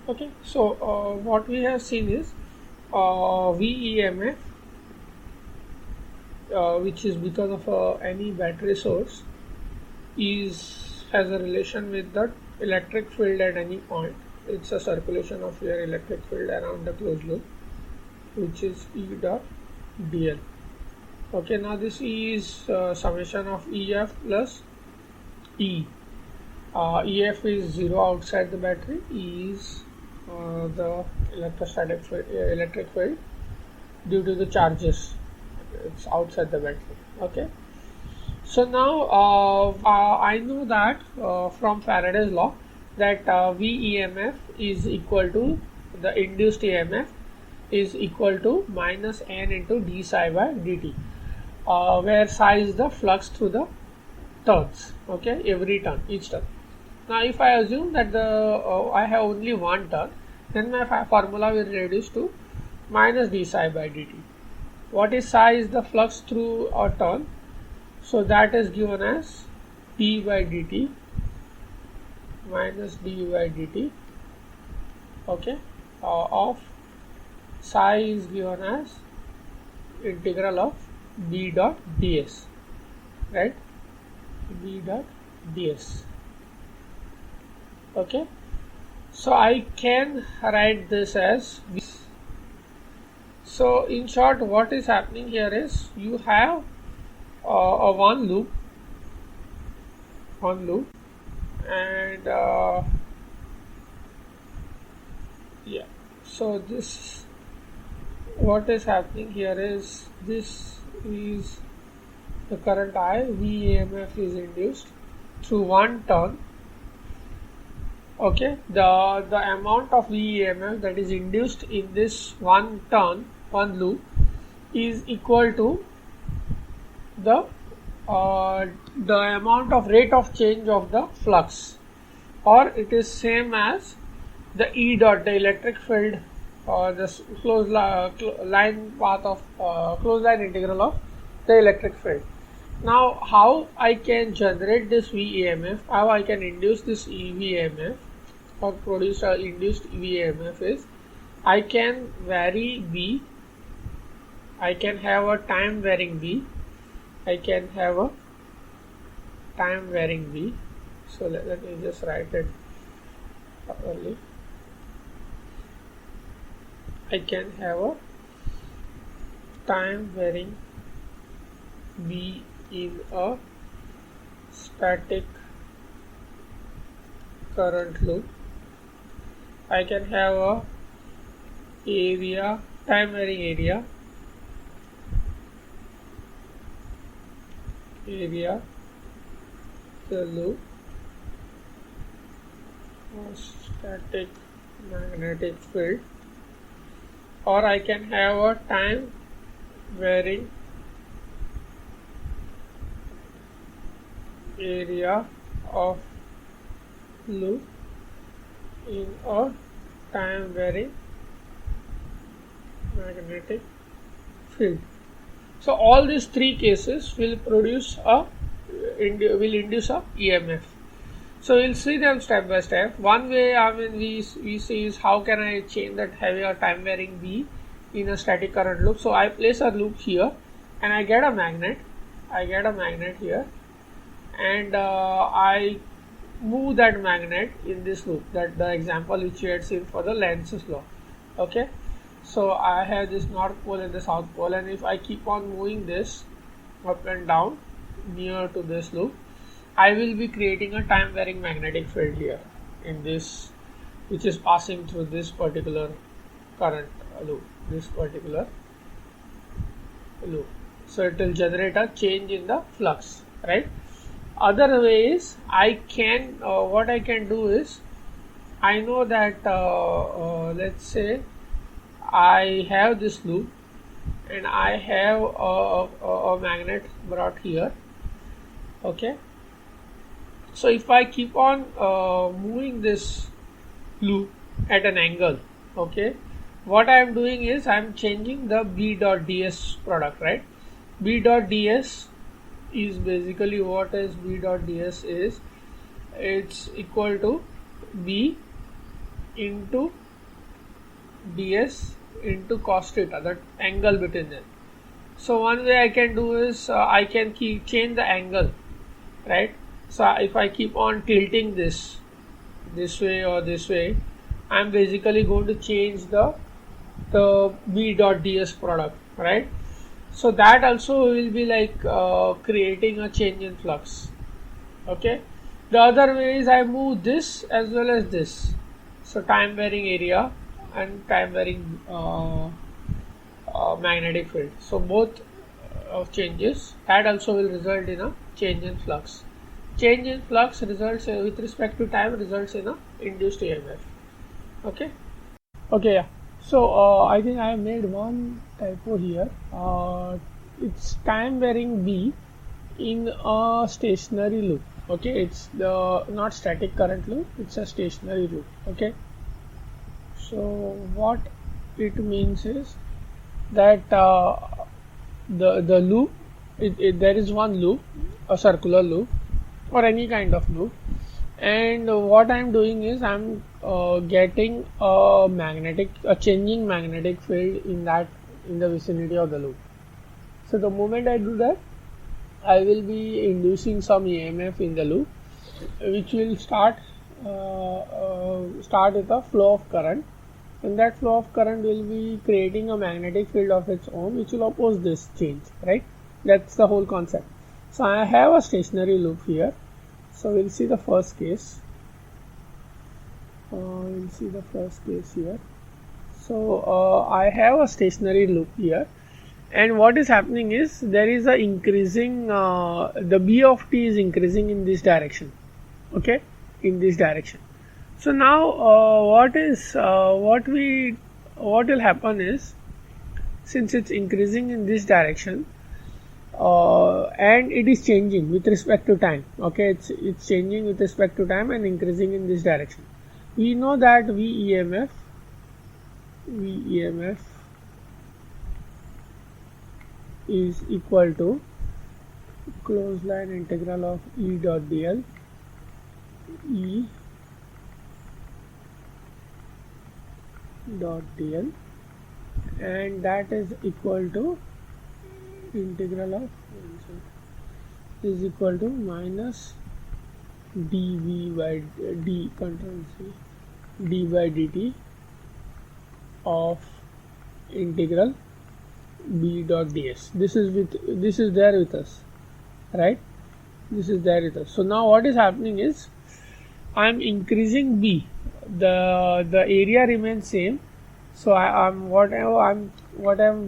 Okay, so what we have seen is VEMF, which is because of any battery source, has a relation with the electric field at any point. It's a circulation of your electric field around the closed loop, which is E dot dl. Okay, now this E is summation of EF plus E. EF is 0 outside the battery. E is the electric field due to the charges. It's outside the battery. Okay. So now I know that from Faraday's law that VEMF is equal to the induced EMF is equal to minus N into d psi by dt, where psi is the flux through the turns. Okay, every turn, each turn. Now if I assume that I have only one turn, then my formula will reduce to minus d psi by dt. What is psi? Is the flux through a turn, so that is given as d by dt minus d by dt. Okay, of psi is given as integral of b dot ds, right? B dot ds. Okay, so I can write this as v. So in short, what is happening here is you have a one loop, and yeah. So this, what is happening here is this is the current I. VEMF is induced through one turn. Okay, the amount of VEMF that is induced in this one turn, one loop, is equal to the amount of rate of change of the flux, or it is same as the E dot, the electric field, or the closed line path of closed line integral of the electric field. Now, how I can generate this VEMF, how I can induce this EVMF or produce an induced VEMF is, I can vary V, I can have a time varying V, I can have a time varying V. So let me just write it properly. I can have a time varying V in a static current loop. I can have a time varying area the loop or static magnetic field, or I can have a time varying area of loop in a time varying magnetic field. So all these three cases will induce a EMF. So we'll see them step by step. One way we see is how can I change that having a time varying V in a static current loop. So I place a loop here and I get a magnet. Here, and I move that magnet in this loop. That the example which we had seen for the Lenz's law. Okay, so I have this north pole and the south pole, and if I keep on moving this up and down near to this loop, I will be creating a time varying magnetic field here in this, which is passing through this particular current loop, so it will generate a change in the flux, right? Other way is what I can do is, I know that let's say I have this loop and I have a magnet brought here. Okay, so if I keep on moving this loop at an angle, okay, what I am doing is I am changing the B dot ds product, right? B dot ds is basically, what is B dot ds is, it's equal to B into ds into cos theta, that angle between them. So one way I can do is I can change the angle, right? So if I keep on tilting this way or this way, I'm basically going to change the b dot ds product, right? So that also will be like creating a change in flux. Okay. The other way is I move this as well as this. So time varying area and time varying magnetic field. So both changes, that also will result in a change in flux. Change in flux results with respect to time results in a induced EMF. Okay. Okay. Yeah. So I think I have made one typo here. It's time varying B in a stationary loop. Okay, it's the not static current loop, it's a stationary loop. Okay, so what it means is that the loop, there is one loop, a circular loop or any kind of loop, and what I'm doing is I'm getting a changing magnetic field in the vicinity of the loop. So the moment I do that, I will be inducing some EMF in the loop, which will start with a flow of current, and that flow of current will be creating a magnetic field of its own, which will oppose this change, right? That's the whole concept. So I have a stationary loop here. So we'll see the first case. Here. So I have a stationary loop here. And what is happening is there is a increasing, the B of t is increasing in this direction, okay, in this direction. So now what will happen is, since it's increasing in this direction and it is changing with respect to time, okay, it's changing with respect to time and increasing in this direction. We know that VEMF is equal to closed line integral of E dot dl and that is equal to integral of is equal to minus dv by d control C d by dt of integral b dot ds. This is there with us, right? This is there with us. So now what is happening is I am increasing b. The area remains same. So what I'm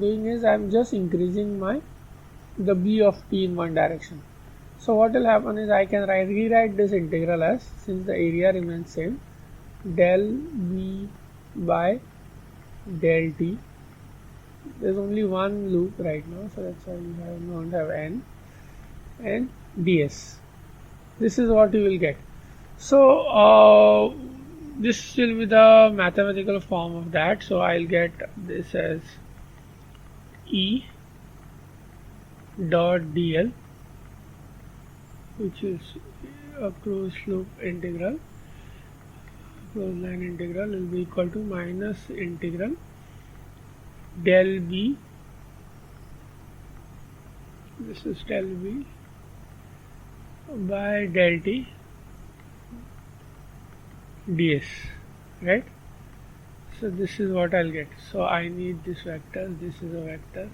doing is I'm just increasing the b of t in one direction. So what will happen is I can rewrite this integral as, since the area remains same, del b by del t. There's only one loop right now, so that's why we don't have n, and ds. This is what you will get. So this will be the mathematical form of that. So I'll get this as E dot dl, which is a closed loop integral, closed line integral, will be equal to minus integral del b, this is del b by del t ds, right? So this is what I'll get. So I need this vector, this is a vector,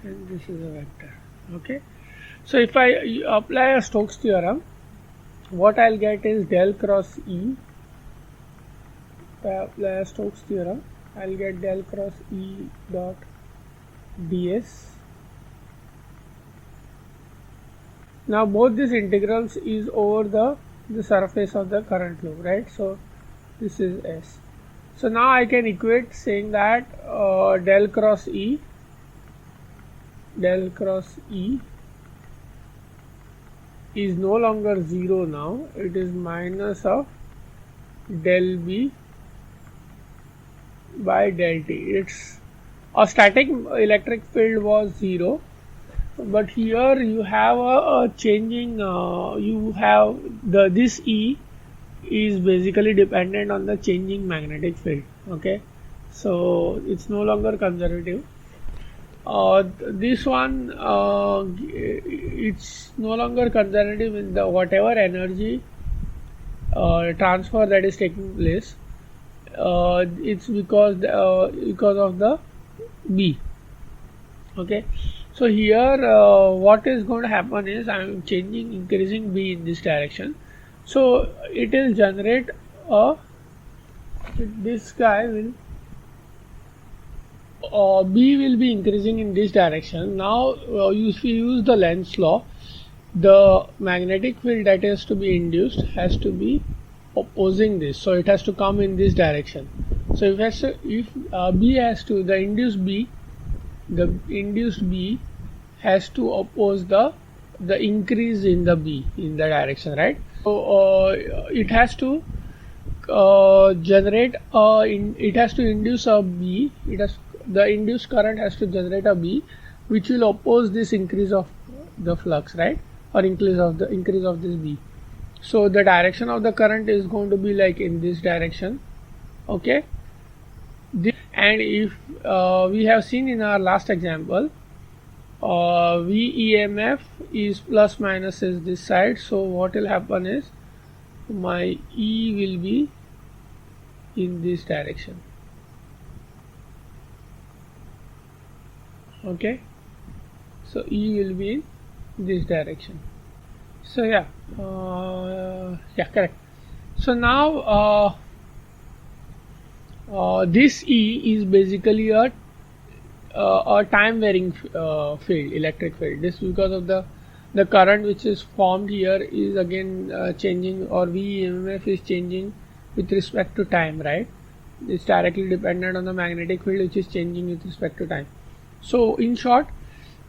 and this is a vector. Okay, so if I apply a Stokes theorem, what I'll get is del cross E. If I apply a Stokes theorem, I'll get del cross E dot ds. Now both these integrals is over the surface of the current loop, right? So this is S. So now I can equate saying that del cross E is no longer 0 now, it is minus of del B by del T. It's a static electric field was 0, but here you have a changing, you have this E is basically dependent on the changing magnetic field. Okay, so it's no longer conservative. This one, it's no longer conservative in the whatever energy transfer that is taking place. It's because of the B. Okay, so here what is going to happen is I am increasing B in this direction, so it will generate this guy will B will be increasing in this direction. Now if you use the Lenz's law, the magnetic field that has to be induced has to be opposing this, so it has to come in this direction. So if B has to, the induced B has to oppose the increase in the B in the direction, right? So it has to generate it has to induce a B. The induced current has to generate a B which will oppose this increase of the flux, right, or increase of this B. So the direction of the current is going to be like in this direction. Okay, and if we have seen in our last example, VEMF is plus minus is this side, so what will happen is my E will be in this direction. Okay, so E will be in this direction. So yeah, correct. So now this E is basically a time varying field, electric field. This because of the current which is formed here is again changing, or VEMF is changing with respect to time, right? It's directly dependent on the magnetic field which is changing with respect to time. So in short,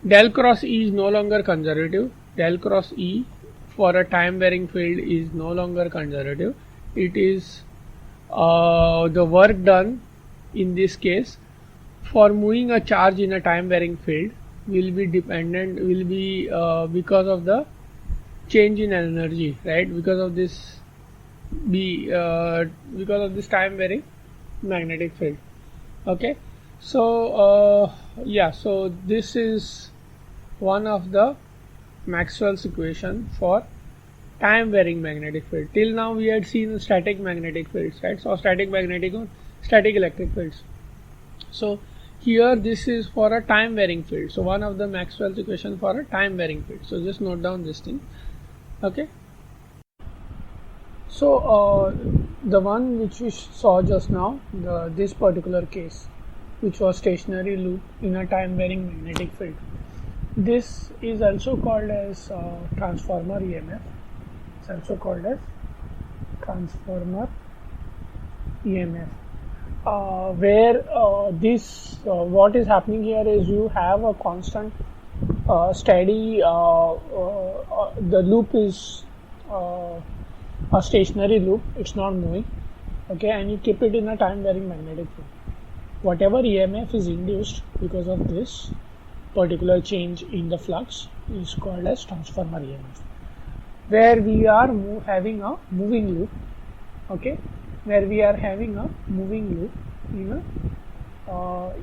del cross E is no longer conservative. Del cross E for a time varying field is no longer conservative. It is the work done in this case for moving a charge in a time varying field will be because of the change in energy, right? Because of this time varying magnetic field. Okay, so so this is one of the Maxwell's equation for time varying magnetic field. Till now we had seen static magnetic fields, right? So static electric fields. So here this is for a time varying field. So one of the Maxwell's equation for a time varying field. So just note down this thing. Okay. So the one which we saw just now, this particular case, which was stationary loop in a time varying magnetic field. This is also called as transformer EMF. It's also called as transformer EMF. Where what is happening here is you have a constant steady the loop is a stationary loop, it's not moving. Okay, and you keep it in a time varying magnetic field. Whatever EMF is induced because of this particular change in the flux is called as transformer EMF, where we are having a moving loop. Okay, where we are having a moving loop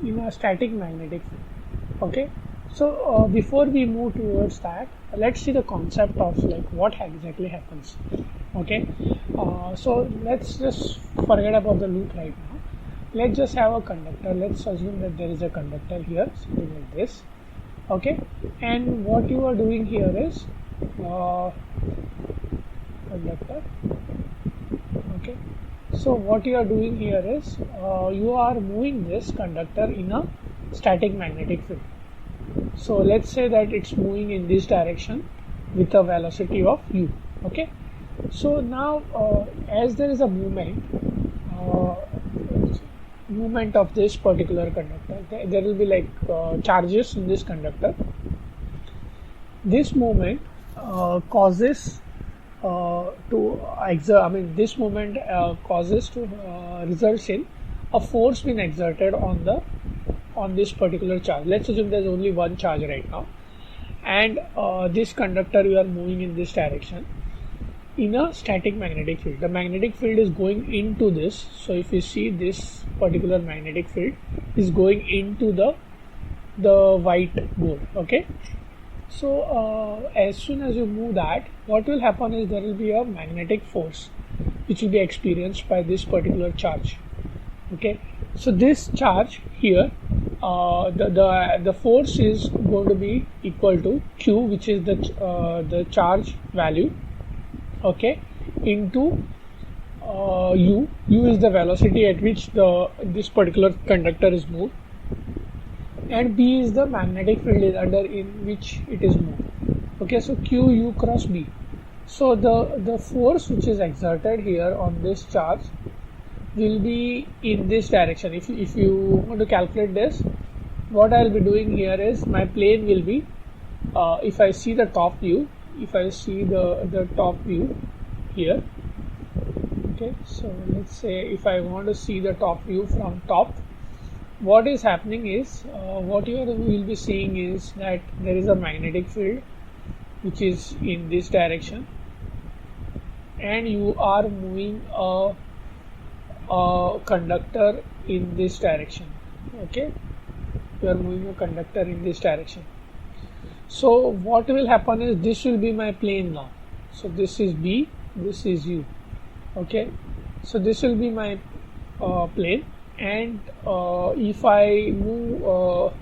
in a static magnetic field. Okay, so before we move towards that, let's see the concept of like what exactly happens. Okay, so let's just forget about the loop right now. Let's just have a conductor. Let's assume that there is a conductor here, something like this. Okay, and what you are doing here is conductor. Okay, so what you are doing here is you are moving this conductor in a static magnetic field. So let's say that it's moving in this direction with a velocity of u. Okay, so now as there is a movement of this particular conductor, there will be like charges in this conductor. This movement causes this movement causes to results in a force being exerted on this particular charge. Let's assume there's only one charge right now, and this conductor you are moving in this direction. in a static magnetic field. The magnetic field is going into this. So if you see, this particular magnetic field is going into the white board. Okay. So as soon as you move that, what will happen is there will be a magnetic force which will be experienced by this particular charge. Okay. So this charge here, the force is going to be equal to Q, which is the charge value, okay, into U. U is the velocity at which this particular conductor is moved, and B is the magnetic field is under in which it is moved. Okay, so Q U cross B. So the force which is exerted here on this charge will be in this direction. If you want to calculate this, what I will be doing here is my plane will be, if I see the top view, if I see the top view here, okay, so let's say if I want to see the top view from top, what is happening is, what you will be seeing is that there is a magnetic field which is in this direction, and you are moving a conductor in this direction. Okay, you are moving a conductor in this direction. So what will happen is, this will be my plane now. So this is B, this is U. Okay, so this will be my plane, and if I move,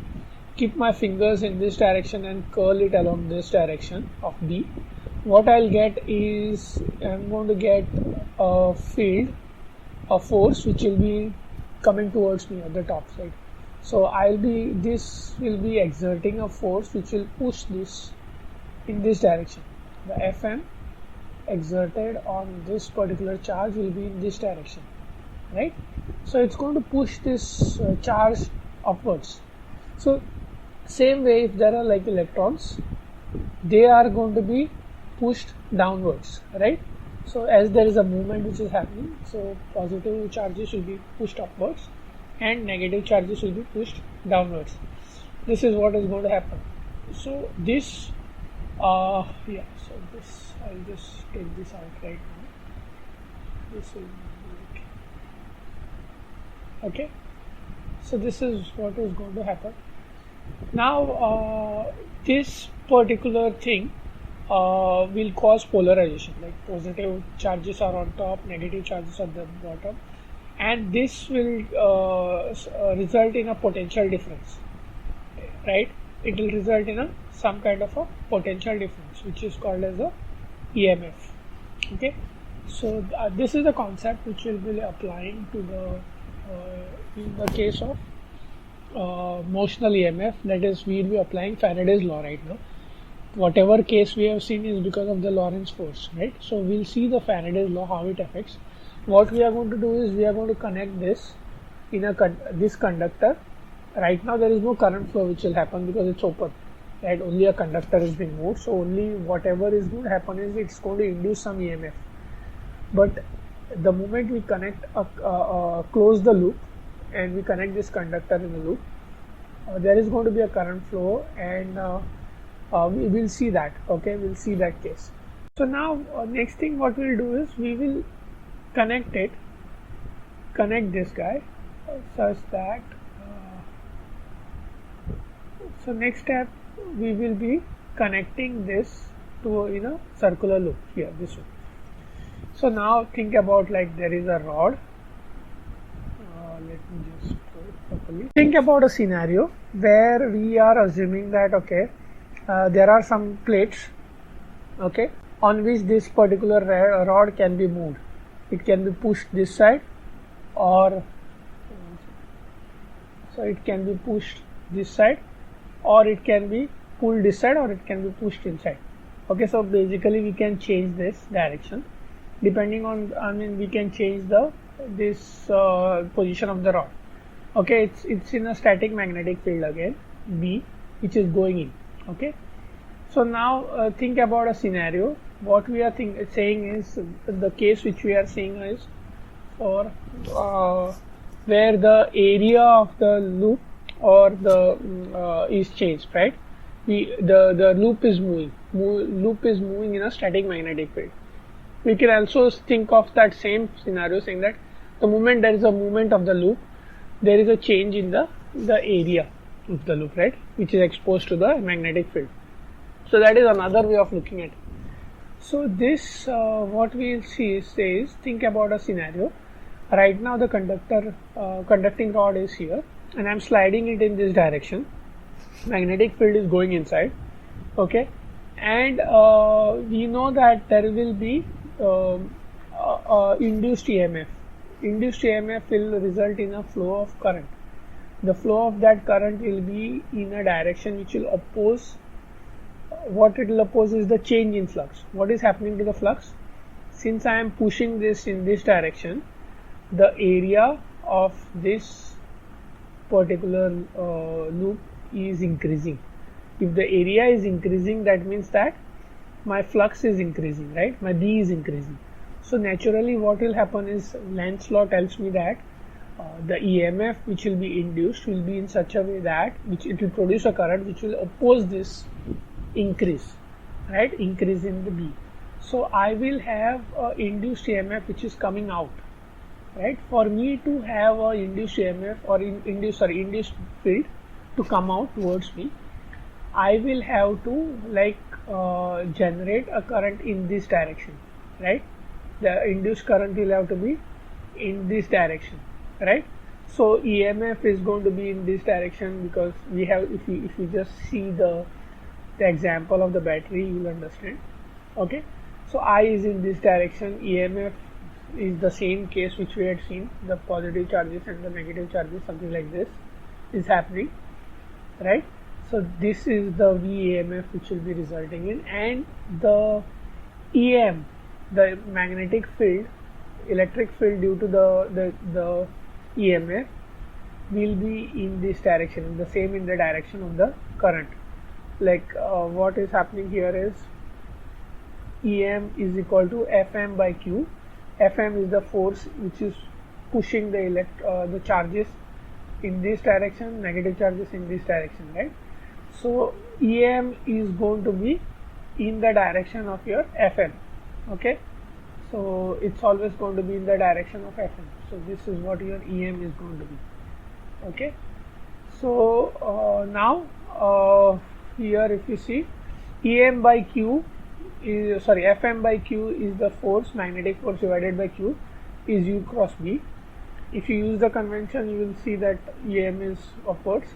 keep my fingers in this direction and curl it along this direction of B, what I'll get is, I'm going to get a field, a force which will be coming towards me at the top side. So this will be exerting a force which will push this in this direction. The Fm exerted on this particular charge will be in this direction, right? So it's going to push this charge upwards. So same way, if there are like electrons, they are going to be pushed downwards, right? So as there is a movement which is happening, so positive charges will be pushed upwards and negative charges will be pushed downwards. This is what is going to happen. So this, so this, I'll just take this out right now. This will be okay. So this is what is going to happen. Now this particular thing will cause polarization, like positive charges are on top, negative charges at the bottom, and this will result in a potential difference, right? It will result in some kind of a potential difference, which is called as a EMF. Okay, so this is the concept which will be applying to in the case of motional EMF. That is, we will be applying Faraday's law right now. Whatever case we have seen is because of the Lorentz force, right? So we'll see the Faraday's law, how it affects. What we are going to do is, we are going to connect this in this conductor. Right now there is no current flow which will happen because it's open, right? Only a conductor is being moved, so only whatever is going to happen is it's going to induce some EMF. But the moment we connect close the loop and we connect this conductor in the loop, there is going to be a current flow, and we will see that. Okay, we'll see that case. So now next thing what we'll do is, we will connect this guy such that so next step, we will be connecting this to a circular loop here, this one. So now think about, like, there is a rod. Let me just put it properly. Think about a scenario where we are assuming that, okay, there are some plates, okay, on which this particular rod can be moved. It can be pushed this side, or so it can be pushed this side, or it can be pulled this side, or it can be pushed inside. Okay, so basically we can change this direction depending on, we can change this position of the rod. Okay, it's in a static magnetic field again, B, which is going in. Okay, so now think about a scenario. What we are saying is, the case which we are seeing is for where the area of the loop or the is changed, right? The loop is moving. Loop is moving in a static magnetic field. We can also think of that same scenario, saying that the moment there is a movement of the loop, there is a change in the area of the loop, right, which is exposed to the magnetic field. So that is another way of looking at it. So this what we will see says, think about a scenario. Right now the conducting rod is here and I am sliding it in this direction. Magnetic field is going inside, okay, and we know that there will be induced EMF. Induced EMF will result in a flow of current. The flow of that current will be in a direction which will oppose. What it will oppose is the change in flux. What is happening to the flux? Since I am pushing this in this direction, the area of this particular loop is increasing. If the area is increasing, that means that my flux is increasing, right? My B is increasing. So naturally what will happen is, Lenz law tells me that the EMF which will be induced will be in such a way that it will produce a current which will oppose this increase, right? Increase in the B. So I will have induced EMF which is coming out, right? For me to have a induced EMF or induced field to come out towards me, I will have to generate a current in this direction, right? The induced current will have to be in this direction, right? So EMF is going to be in this direction, because we have, if you just see the example of the battery, you will understand, okay? So I is in this direction, EMF is the same case which we had seen, the positive charges and the negative charges, something like this is happening, right? So this is the VEMF which will be resulting in, and the EM, the magnetic field, electric field due to the EMF will be in this direction, the same in the direction of the current. What is happening here is EM is equal to Fm by Q. Fm is the force which is pushing the charges in this direction, negative charges in this direction, right? So EM is going to be in the direction of your Fm, okay? So it's always going to be in the direction of Fm. So this is what your EM is going to be, okay? So now here if you see, EM by Q is, Fm by Q is the force, magnetic force divided by Q is U cross B. If you use the convention, you will see that EM is upwards,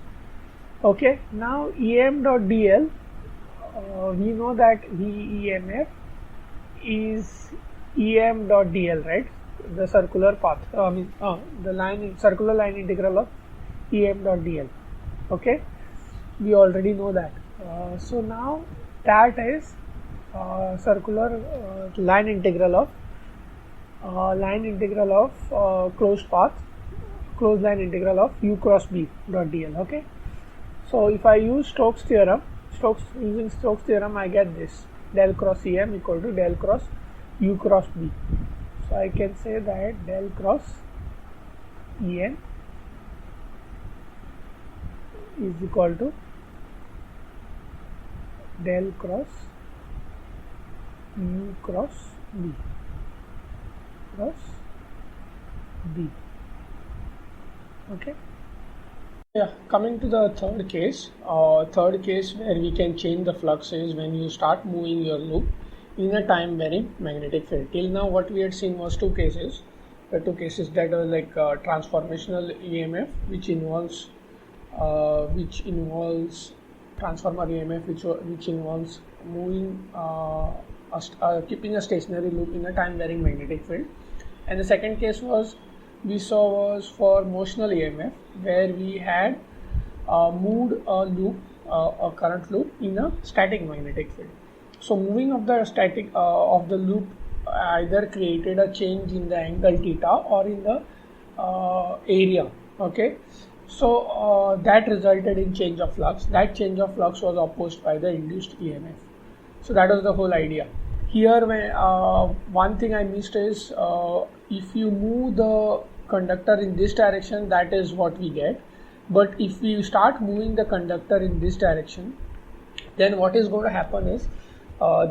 okay? Now EM dot dl, we know that VEMF is EM dot dl, right? The circular path, the circular line integral of EM dot dl, okay? We already know that. So now that is circular line integral of closed path, closed line integral of U cross B dot dl, okay? So if I use Stokes theorem, using Stokes theorem, I get this, del cross EM equal to del cross U cross B. So I can say that del cross EM is equal to del cross U cross B cross B, okay? Yeah, coming to the third case where we can change the flux is when you start moving your loop in a time varying magnetic field. Till now what we had seen was two cases. The two cases that are transformational EMF, which involves transformer EMF, which involves moving keeping a stationary loop in a time varying magnetic field, and the second case was for motional EMF, where we had moved a current loop in a static magnetic field. So moving of the loop either created a change in the angle theta or in the area, okay? So that resulted in change of flux. That change of flux was opposed by the induced EMF. So that was the whole idea. Here, one thing I missed is if you move the conductor in this direction, that is what we get. But if we start moving the conductor in this direction, then what is going to happen is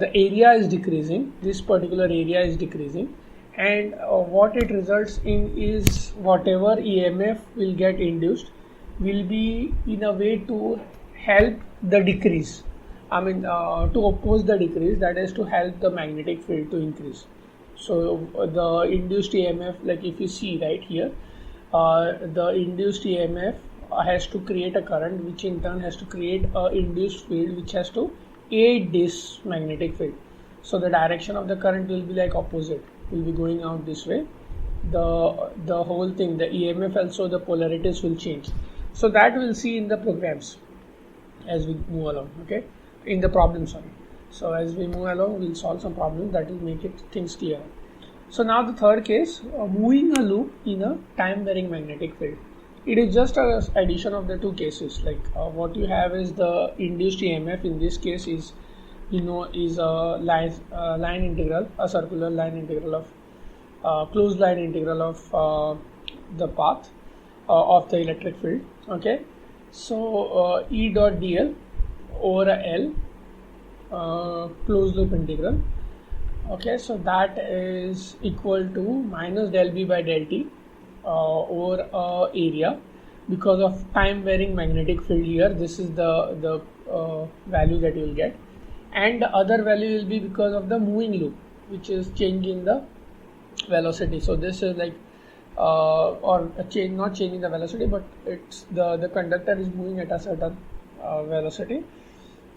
the area is decreasing, this particular area is decreasing, and what it results in is whatever EMF will get induced will be in a way to help the decrease. To oppose the decrease, that is to help the magnetic field to increase. So the induced EMF, like if you see right here, the induced EMF has to create a current, which in turn has to create a induced field which has to aid this magnetic field. So the direction of the current will be like opposite, will be going out this way. The whole thing, the EMF also, the polarities will change. So that we'll see in the programs as we move along, okay, in the problem, sorry. So as we move along, we'll solve some problems that will make it things clear. So now the third case, moving a loop in a time varying magnetic field. It is just a addition of the two cases. Like what you have is the induced EMF. In this case is is a line integral, a circular line integral of closed line integral of the path of the electric field. Okay, so E dot dl over a L closed loop integral. Okay, so that is equal to minus del B by del T over area, because of time varying magnetic field here. This is the value that you will get, and the other value will be because of the moving loop, which is changing the velocity. So this is like or a change, not changing the velocity, but it's the conductor is moving at a certain velocity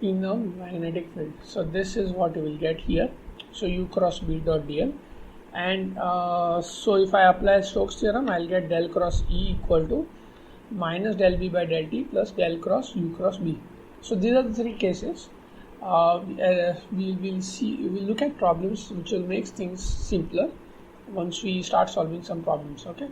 in a magnetic field. So this is what you will get here. So U cross B dot dl, and so if I apply Stokes theorem, I'll get del cross E equal to minus del B by del T plus del cross U cross B. So these are the three cases. We'll look at problems which will make things simpler once we start solving some problems. Okay.